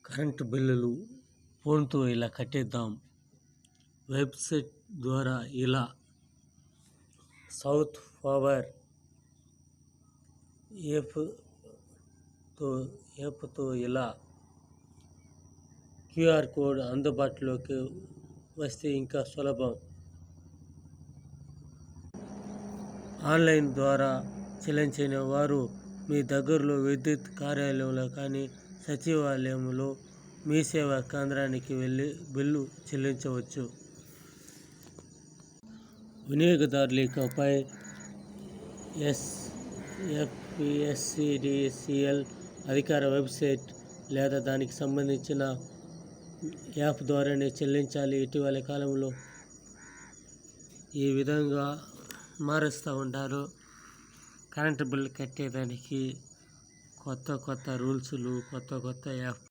Current బిల్లులు ఫోన్తో ఇలా కట్టేద్దాం. వెబ్సైట్ ద్వారా ఇలా సౌత్ పవర్ యాప్తో ఇలా క్యూఆర్ కోడ్ అందుబాటులోకి వస్తే ఇంకా సులభం. ఆన్లైన్ ద్వారా చెల్లించిన వారు మీ దగ్గరలో విద్యుత్ కార్యాలయంలో కానీ సచివాలయంలో మీ సేవా కేంద్రానికి వెళ్ళి బిల్లు చెల్లించవచ్చు. వినియోగదారులు ఇకపై ఎఫ్ఎస్సిడిసిఎల్ అధికార వెబ్సైట్ లేదా దానికి సంబంధించిన యాప్ ద్వారానే చెల్లించాలి. ఇటీవలి కాలంలో ఈ విధంగా మారుస్తూ ఉంటారు. కరెంటు బిల్లు కట్టేదానికి కొత్త రూల్స్లు, కొత్త యాప్